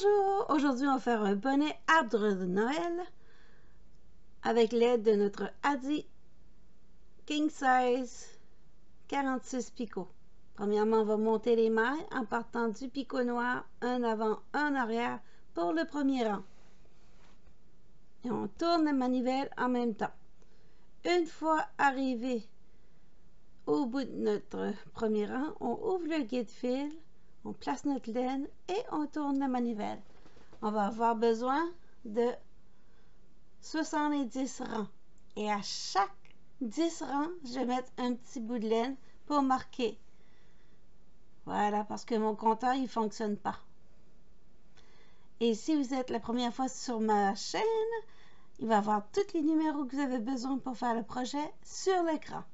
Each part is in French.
Bonjour! Aujourd'hui, on va faire un bonnet arbre de Noël avec l'aide de notre Adzi King Size 46 picots. Premièrement, on va monter les mailles en partant du picot noir, un avant, un arrière pour le premier rang. Et on tourne la manivelle en même temps. Une fois arrivé au bout de notre premier rang, on ouvre le guide-fil, on place notre laine et on tourne la manivelle. On va avoir besoin de 70 rangs. Et à chaque 10 rangs, je vais mettre un petit bout de laine pour marquer. Voilà, parce que mon compteur, il ne fonctionne pas. Et si vous êtes la première fois sur ma chaîne, il va y avoir tous les numéros que vous avez besoin pour faire le projet sur l'écran.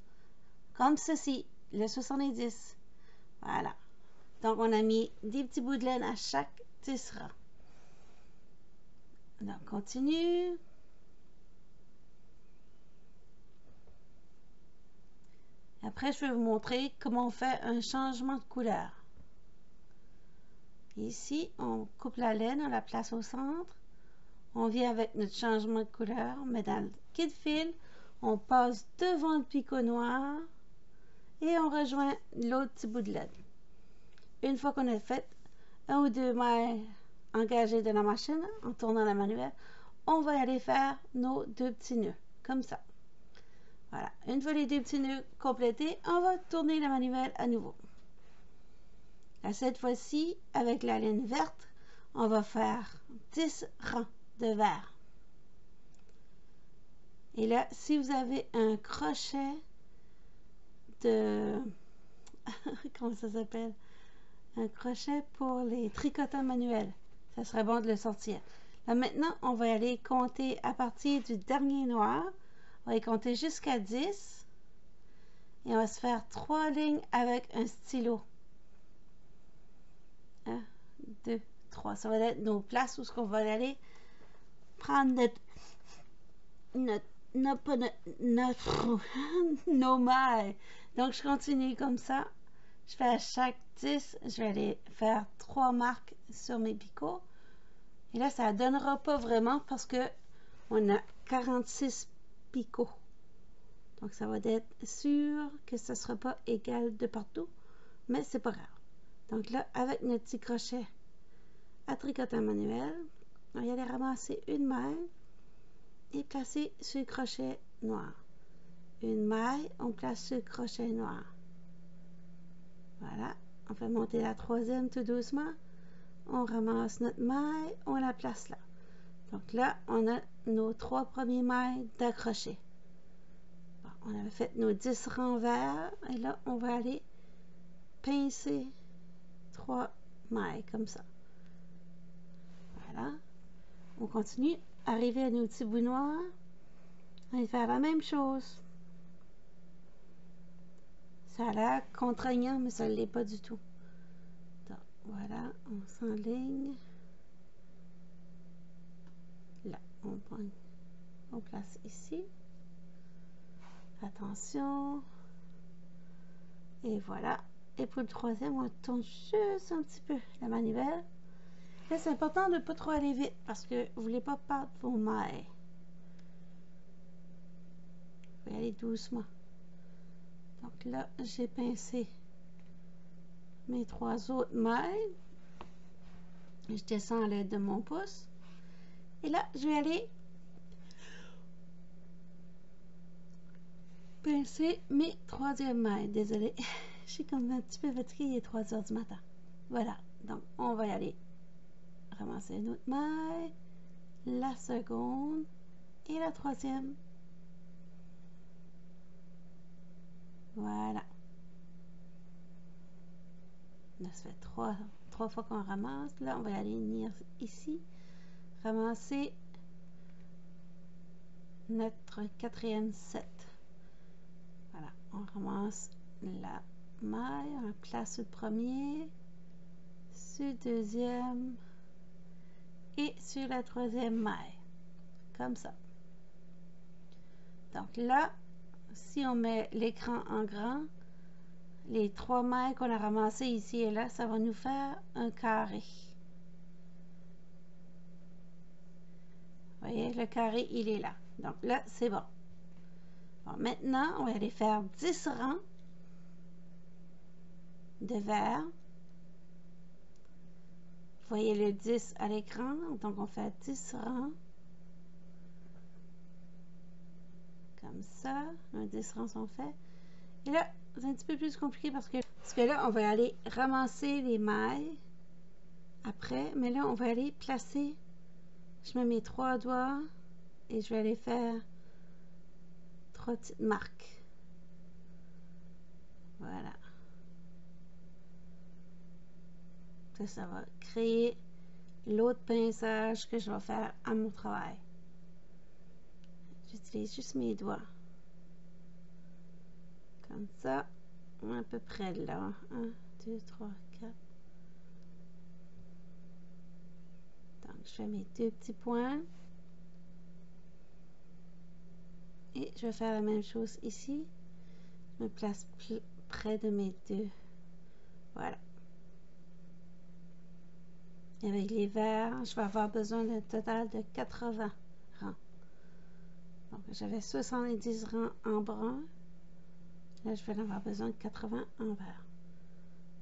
Comme ceci, le 70. Voilà. Donc, on a mis des petits bouts de laine à chaque 10 rangs. Donc, continue. Après, je vais vous montrer comment on fait un changement de couleur. Ici, on coupe la laine, on la place au centre. On vient avec notre changement de couleur, mais dans le kit fil, on passe devant le picot noir et on rejoint l'autre petit bout de laine. Une fois qu'on a fait un ou deux mailles engagées de la machine, en tournant la manuelle, on va aller faire nos deux petits nœuds, comme ça. Voilà, une fois les deux petits nœuds complétés, on va tourner la manivelle à nouveau. À cette fois-ci, avec la laine verte, on va faire 10 rangs de vert. Et là, si vous avez un crochet de... comment ça s'appelle? Un crochet pour les tricotants manuels. Ça serait bon de le sortir. Là, maintenant, on va aller compter à partir du dernier noir. On va y compter jusqu'à 10. Et on va se faire 3 lignes avec un stylo. 1, 2, 3. Ça va être nos places où on va aller prendre nos mailles. Donc, je continue comme ça. Je fais à chaque 10, je vais aller faire 3 marques sur mes picots. Et là, ça ne donnera pas vraiment parce que on a 46 picots. Donc, ça va être sûr que ce ne sera pas égal de partout, mais c'est pas grave. Donc là, avec notre petit crochet à tricotant manuel, on va aller ramasser une maille et placer sur le crochet noir. Une maille, on place sur le crochet noir. Voilà, on fait monter la troisième tout doucement. On ramasse notre maille, on la place là. Donc là, on a nos 3 premiers mailles d'accrocher. Bon, on avait fait nos 10 rangs verts et là, on va aller pincer 3 mailles comme ça. Voilà. On continue. Arriver à nos petits bouts noirs. On va faire la même chose. Ça a l'air contraignant, mais ça ne l'est pas du tout. Donc, voilà, on s'enligne. Là, on place ici. Attention. Et voilà. Et pour le troisième, on tourne juste un petit peu la manivelle. Là, c'est important de ne pas trop aller vite parce que vous ne voulez pas perdre vos mailles. Vous pouvez aller doucement. Donc là, j'ai pincé mes 3 autres mailles. Je descends à l'aide de mon pouce. Et là, je vais aller pincer mes 3e mailles. Désolée, je suis comme un petit peu fatiguée, il est 3 h du matin. Voilà, donc on va y aller ramasser une autre maille, la seconde et la 3e. Voilà. Là, ça fait 3 fois qu'on ramasse. Là, on va aller venir ici, ramasser notre 4e set. Voilà, on ramasse la maille, on place sur le premier, sur le deuxième et sur la 3e maille. Comme ça. Donc là, si on met l'écran en grand, les 3 mailles qu'on a ramassées ici et là, ça va nous faire un carré. voyez, le carré, il est là. Donc là, c'est bon. Bon, maintenant, on va aller faire 10 rangs de verre. Vous voyez le 10 à l'écran, donc on fait 10 rangs. Comme ça, les 10 rangs sont faits. Et là, c'est un petit peu plus compliqué parce que là, on va aller ramasser les mailles après. Mais là, on va aller placer. Je mets mes 3 doigts et je vais aller faire 3 petites marques. Voilà. Ça va créer l'autre pinçage que je vais faire à mon travail. J'utilise juste mes doigts. Comme ça, à peu près là. 1, 2, 3, 4. Donc, je fais mes 2 petits points. Et je vais faire la même chose ici. Je me place près de mes 2. Voilà. Et avec les verres, je vais avoir besoin d'un total de 80 rangs. Donc, j'avais 70 rangs en brun. Là, je vais en avoir besoin de 80 en vert.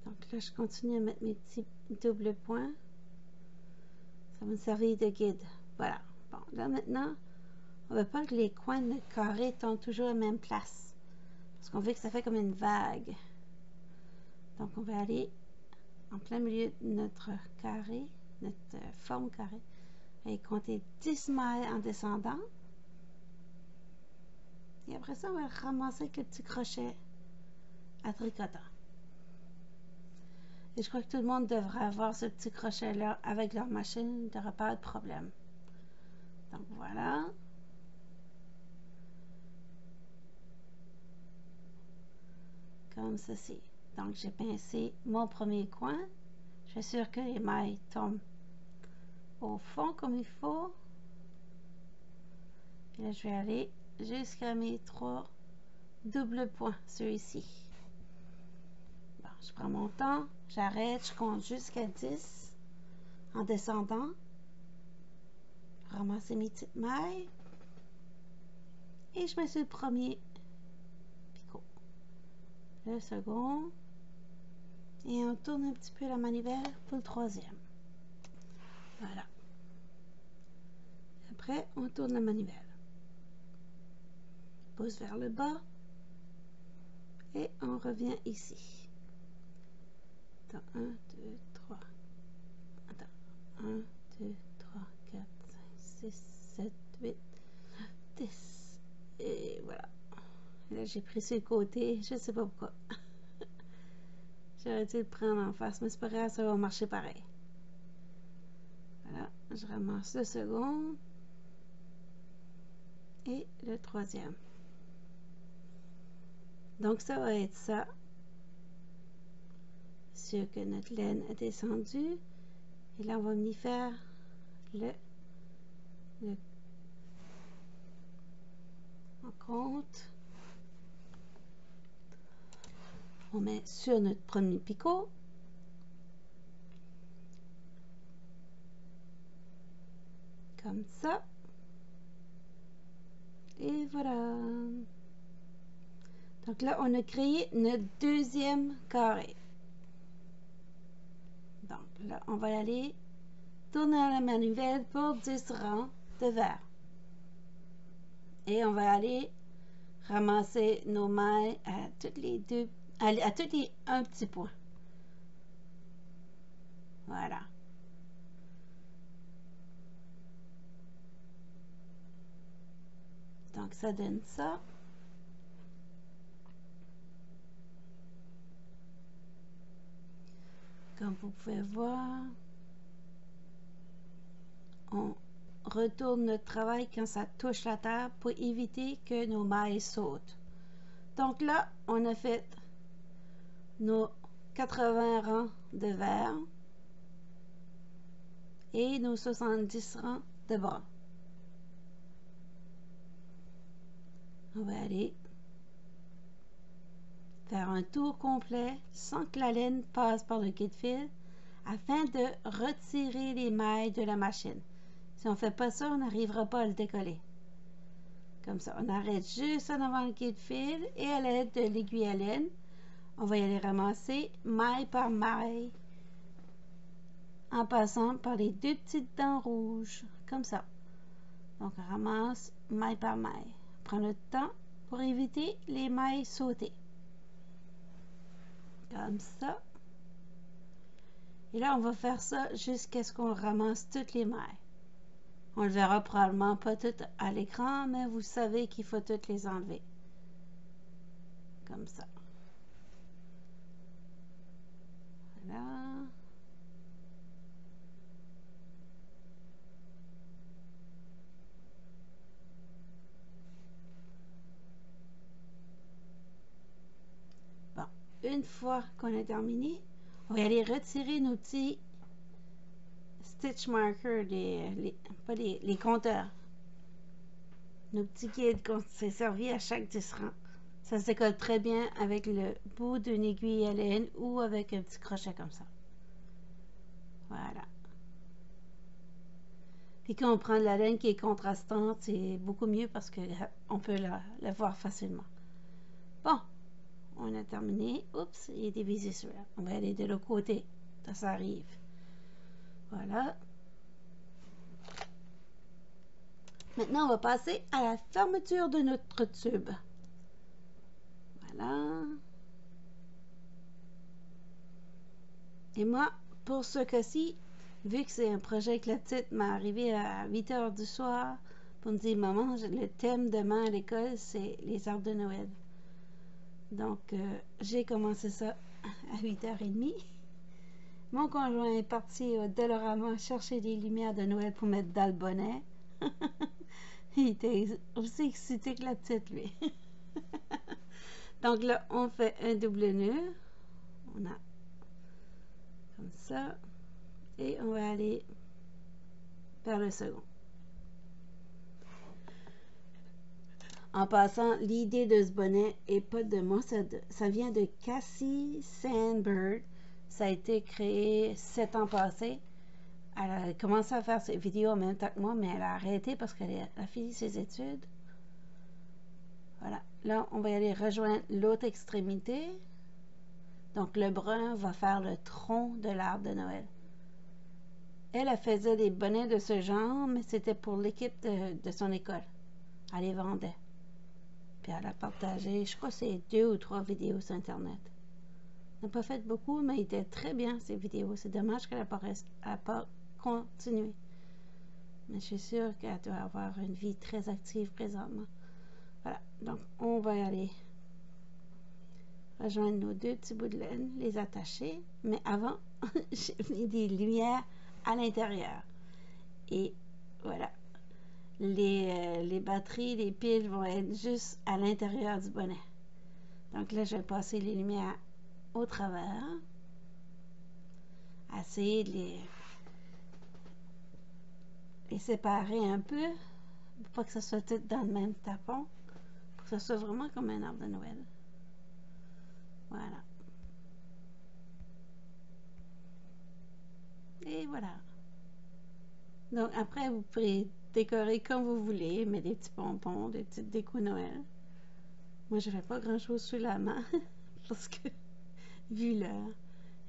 Donc là, je continue à mettre mes petits doubles points. Ça va me servir de guide. Voilà. Bon, là maintenant, on ne veut pas que les coins de notre carré tombent toujours à la même place. Parce qu'on veut que ça fait comme une vague. Donc, on va aller en plein milieu de notre carré, notre forme carrée, et compter 10 mailles en descendant. Et après ça, on va ramasser avec le petit crochet à tricotant. Et je crois que tout le monde devrait avoir ce petit crochet-là avec leur machine. Il n'y aura pas de problème. Donc voilà. Comme ceci. Donc j'ai pincé mon premier coin. Je suis sûre que les mailles tombent au fond comme il faut. Et là, je vais aller jusqu'à mes 3 doubles points, ceux-ci. Bon, je prends mon temps, j'arrête, je compte jusqu'à 10 en descendant. Ramasser mes petites mailles. Et je mets sur le premier picot. Le second. Et on tourne un petit peu la manivelle pour le troisième. Voilà. Après, on tourne la manivelle. Pousse vers le bas. Et on revient ici. Attends, 1, 2, 3. Attends, 1, 2, 3, 4, 5, 6, 7, 8, 10. Et voilà. Et là, j'ai pris sur le côté. Je ne sais pas pourquoi. J'aurais dû le prendre en face, mais c'est pas grave, ça va marcher pareil. Voilà, je ramasse le second. Et le troisième. Donc, ça va être ça. Sûr que notre laine est descendue. Et là, on va venir faire on compte. On met sur notre premier picot. Comme ça. Et voilà. Donc là, on a créé notre deuxième carré. Donc là, on va aller tourner la manivelle pour 10 rangs de verre. Et on va aller ramasser nos mailles à toutes les deux, à tous les un petit point. Voilà. Donc ça donne ça. Comme vous pouvez voir, on retourne notre travail quand ça touche la terre pour éviter que nos mailles sautent. Donc là, on a fait nos 80 rangs de vert et nos 70 rangs de brun. On va aller faire un tour complet sans que la laine passe par le guide-fil afin de retirer les mailles de la machine. Si on ne fait pas ça, on n'arrivera pas à le décoller. Comme ça, on arrête juste en avant le quai de fil et à l'aide de l'aiguille à laine, on va y aller ramasser maille par maille en passant par les deux petites dents rouges, comme ça. Donc, on ramasse maille par maille. On prend le temps pour éviter les mailles sautées. Comme ça. Et là, on va faire ça jusqu'à ce qu'on ramasse toutes les mailles. On ne le verra probablement pas toutes à l'écran, mais vous savez qu'il faut toutes les enlever. Comme ça. Voilà. Bon, une fois qu'on a terminé, on va aller retirer nos petits stitch markers, pas les compteurs. Nos petits guides qu'on s'est servi à chaque 10 rangs. Ça se décolle très bien avec le bout d'une aiguille à laine ou avec un petit crochet comme ça. Voilà. Puis quand on prend de la laine qui est contrastante, c'est beaucoup mieux parce qu'on peut la voir facilement. Bon, on a terminé. Oups, il est dévisé celui-là. On va aller de l'autre côté. Ça arrive. Voilà. Maintenant, on va passer à la fermeture de notre tube. Voilà. Et moi, pour ce cas-ci, vu que c'est un projet que la petite m'est arrivé à 8 heures du soir pour me dire, maman, le thème demain à l'école, c'est les arbres de Noël. Donc, j'ai commencé ça à 8h30. Mon conjoint est parti au Dollarama chercher des lumières de Noël pour mettre dans le bonnet. Il était aussi excité que la petite, lui. Donc là, on fait un double nœud. On a comme ça. Et on va aller vers le second. En passant, l'idée de ce bonnet n'est pas de moi, ça vient de Cassie Sandberg. Ça a été créé 7 ans passés. Elle a commencé à faire ses vidéos en même temps que moi, mais elle a arrêté parce qu'elle a fini ses études. Voilà. Là, on va y aller rejoindre l'autre extrémité. Donc, le brun va faire le tronc de l'arbre de Noël. Elle faisait des bonnets de ce genre, mais c'était pour l'équipe de son école. Elle les vendait. Puis elle a partagé, je crois que c'est 2 ou 3 vidéos sur Internet. Elle n'a pas fait beaucoup, mais il était très bien, ces vidéos. C'est dommage qu'elle n'a pas continué. Mais je suis sûre qu'elle doit avoir une vie très active présentement. Voilà, donc on va y aller rejoindre nos 2 petits bouts de laine, les attacher. Mais avant, j'ai mis des lumières à l'intérieur. Et voilà. Les batteries, les piles vont être juste à l'intérieur du bonnet. Donc là, je vais passer les lumières au travers. Essayer de les séparer un peu pour pas que ça soit tout dans le même tapon. Pour que ça soit vraiment comme un arbre de Noël. Voilà. Et voilà. Donc après, vous pourrez décorer comme vous voulez, mettre des petits pompons, des petites décos Noël. Moi, je ne fais pas grand-chose sous la main parce que, vu l'heure,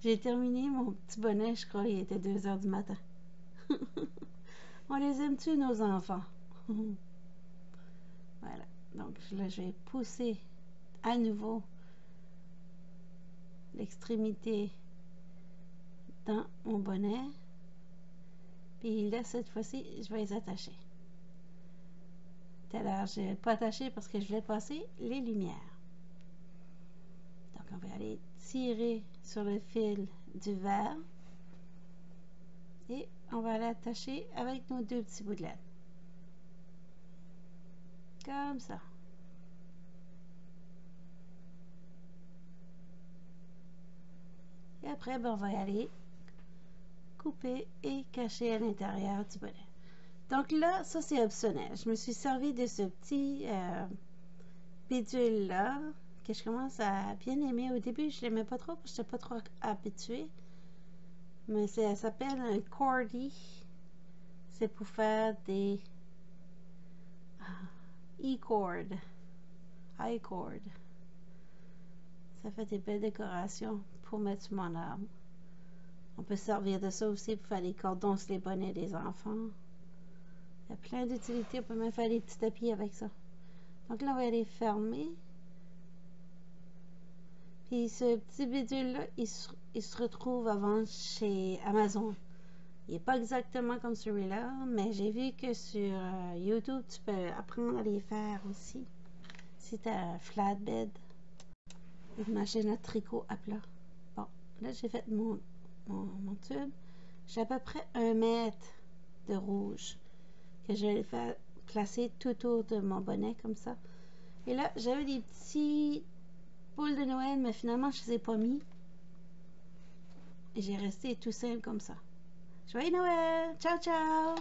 j'ai terminé mon petit bonnet, je crois, il était 2 heures du matin. On les aime-tu, nos enfants? Voilà. Donc là, je vais pousser à nouveau l'extrémité dans mon bonnet. Puis là, cette fois-ci, je vais les attacher. Tout à l'heure, je n'ai pas attaché parce que je voulais passer les lumières. Donc, on va aller tirer sur le fil du vert. Et on va l'attacher avec nos 2 petits bouts de laine. Comme ça. Et après, ben, on va y aller couper et cacher à l'intérieur du bonnet. Donc là, ça c'est optionnel. Je me suis servi de ce petit bidule là que je commence à bien aimer. Au début, je l'aimais pas trop parce que je n'étais pas trop habituée. Mais ça s'appelle un Cordy. c'est pour faire des i-cord. Ça fait des belles décorations pour mettre sur mon arbre. On peut servir de ça aussi pour faire les cordons sur les bonnets des enfants. Il y a plein d'utilités. On peut même faire des petits tapis avec ça. Donc là, on va aller fermer. Puis ce petit bidule-là, il se retrouve à vendre chez Amazon. Il n'est pas exactement comme celui-là, mais j'ai vu que sur YouTube, tu peux apprendre à les faire aussi. Si tu as un flatbed, une machine à tricot à plat. Bon, là, j'ai fait mon tube. J'ai à peu près 1 mètre de rouge que je vais faire placer tout autour de mon bonnet comme ça. Et là, j'avais des petits boules de Noël, mais finalement, je ne les ai pas mis. Et j'ai resté tout simple comme ça. Joyeux Noël! Ciao, ciao!